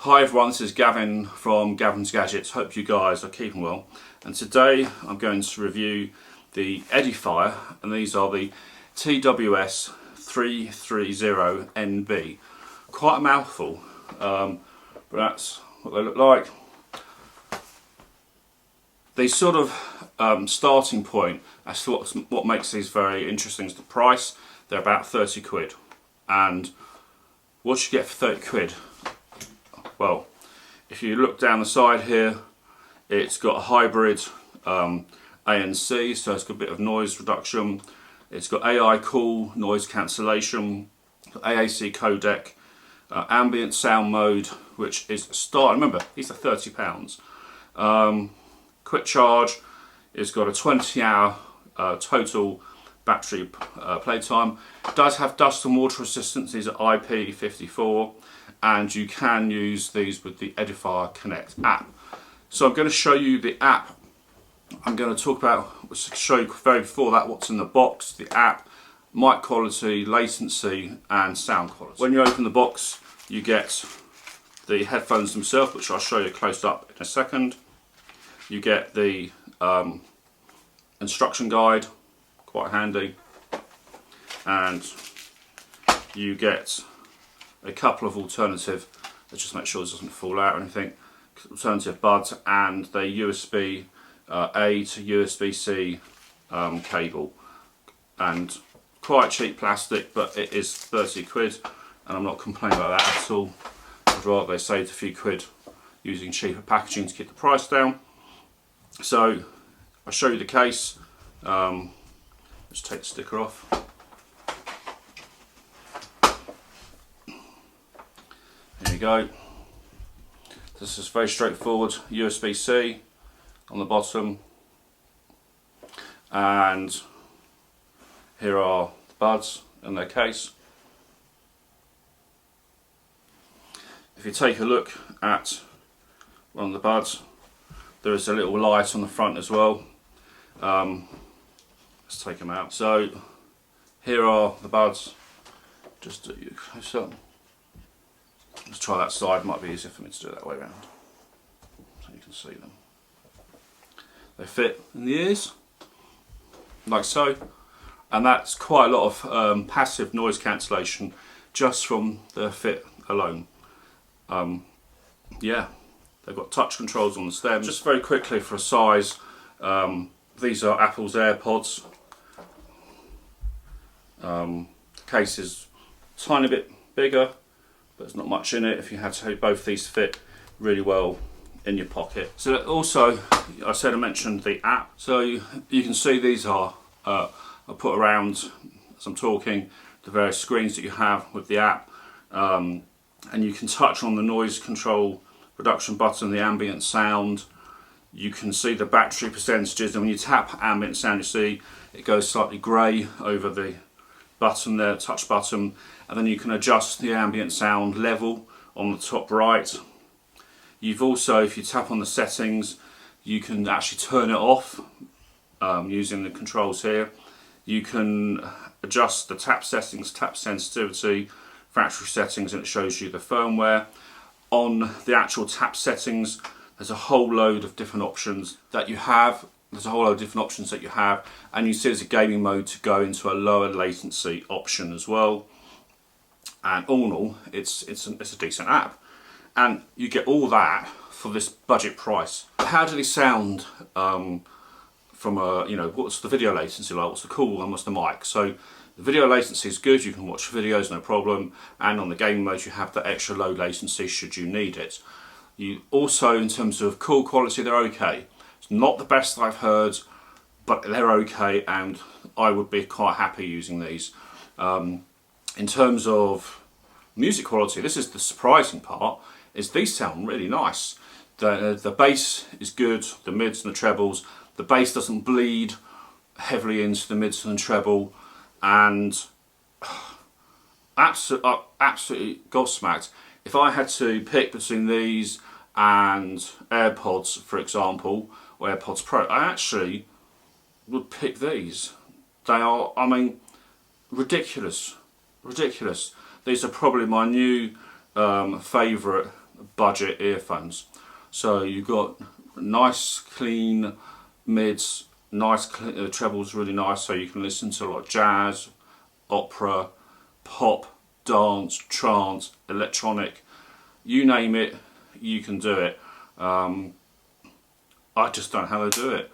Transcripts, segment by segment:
Hi everyone, this is Gavin from Gavin's Gadgets. Hope you guys are keeping well. And today I'm going to review the Edifier, and these are the TWS330 NB. Quite a mouthful, but that's what they look like. The sort of starting point, that's what makes these very interesting, is the price. They're about 30 quid. And what you get for 30 quid? Well, if you look down the side here, it's got a hybrid ANC, so it's got a bit of noise reduction. It's got AI cool noise cancellation, AAC codec, ambient sound mode, which is remember, these are £30. Quick charge. It's got a 20-hour total battery playtime. It does have dust and water resistance. These are IP54. And you can use these with the Edifier Connect app. So I'm going to show you the app. I'm going to talk about, show you very before that what's in the box, the app, mic quality, latency and sound quality. When you open the box you get the headphones themselves, which I'll show you close up in a second. You get the instruction guide, quite handy, and you get a couple of alternative, let's just make sure this doesn't fall out or anything, alternative buds, and the USB A to USB-C cable, and quite cheap plastic, but it is 30 quid and I'm not complaining about that at all. I'd rather they saved a few quid using cheaper packaging to keep the price down. So I'll show you the case. Just take the sticker off. There you go. This is very straightforward. USB-C on the bottom, and here are the buds in their case. If you take a look at one of the buds, there is a little light on the front as well. Let's take them out. So here are the buds. Just do you close up. Let's try that side, might be easier for me to do it that way around, so you can see them. They fit in the ears, like so, and that's quite a lot of passive noise cancellation just from the fit alone. Yeah, they've got touch controls on the stem. Just very quickly for a size, these are Apple's AirPods. The case is a tiny bit bigger, but there's not much in it. If you had to, both these fit really well in your pocket. So also, I mentioned the app. So you can see these are I put around as I'm talking the various screens that you have with the app, and you can touch on the noise control reduction button, the ambient sound. You can see the battery percentages, and when you tap ambient sound, you see it goes slightly grey over the button there, touch button, and then you can adjust the ambient sound level on the top right. You've also, if you tap on the settings, you can actually turn it off using the controls here. You can adjust the tap settings, tap sensitivity, factory settings, and it shows you the firmware. On the actual tap settings, there's a whole load of different options that you have. And you see there's a gaming mode to go into a lower latency option as well. And all in all, it's a decent app, and you get all that for this budget price. How do they sound from a, what's the video latency like, what's the cool, and what's the mic? So the video latency is good, you can watch videos no problem, and on the gaming mode you have the extra low latency should you need it. You also, in terms of call quality, they're okay. It's not the best I've heard, but they're okay, and I would be quite happy using these. In terms of music quality, this is the surprising part, is these sound really nice. The bass is good, the mids and the trebles. The bass doesn't bleed heavily into the mids and the treble, and absolutely gobsmacked. If I had to pick between these and AirPods, for example, or AirPods Pro, I actually would pick these. They are, ridiculous. These are probably my new favourite budget earphones. So you've got nice clean mids, nice trebles, really nice, so you can listen to like jazz, opera, pop, dance, trance, electronic, you name it, you can do it. I just don't know how to do it.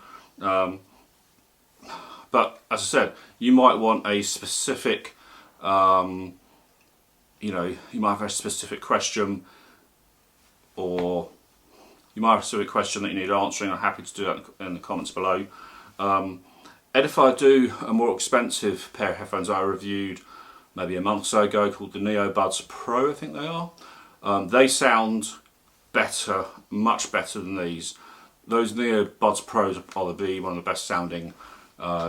But as I said, you might want a specific, you might have a specific question, or you might have a specific question that you need answering. I'm happy to do that in the comments below. Edifier do a more expensive pair of headphones I reviewed maybe a month or so ago, called the Neo Buds Pro, I think they are. They sound better, much better than these. Those Neo Buds Pros are probably one of the best sounding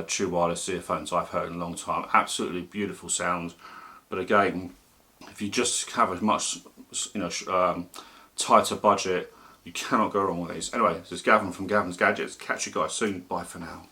true wireless earphones I've heard in a long time. Absolutely beautiful sound, but again, if you just have a much tighter budget, you cannot go wrong with these. Anyway, this is Gavin from Gavin's Gadgets. Catch you guys soon. Bye for now.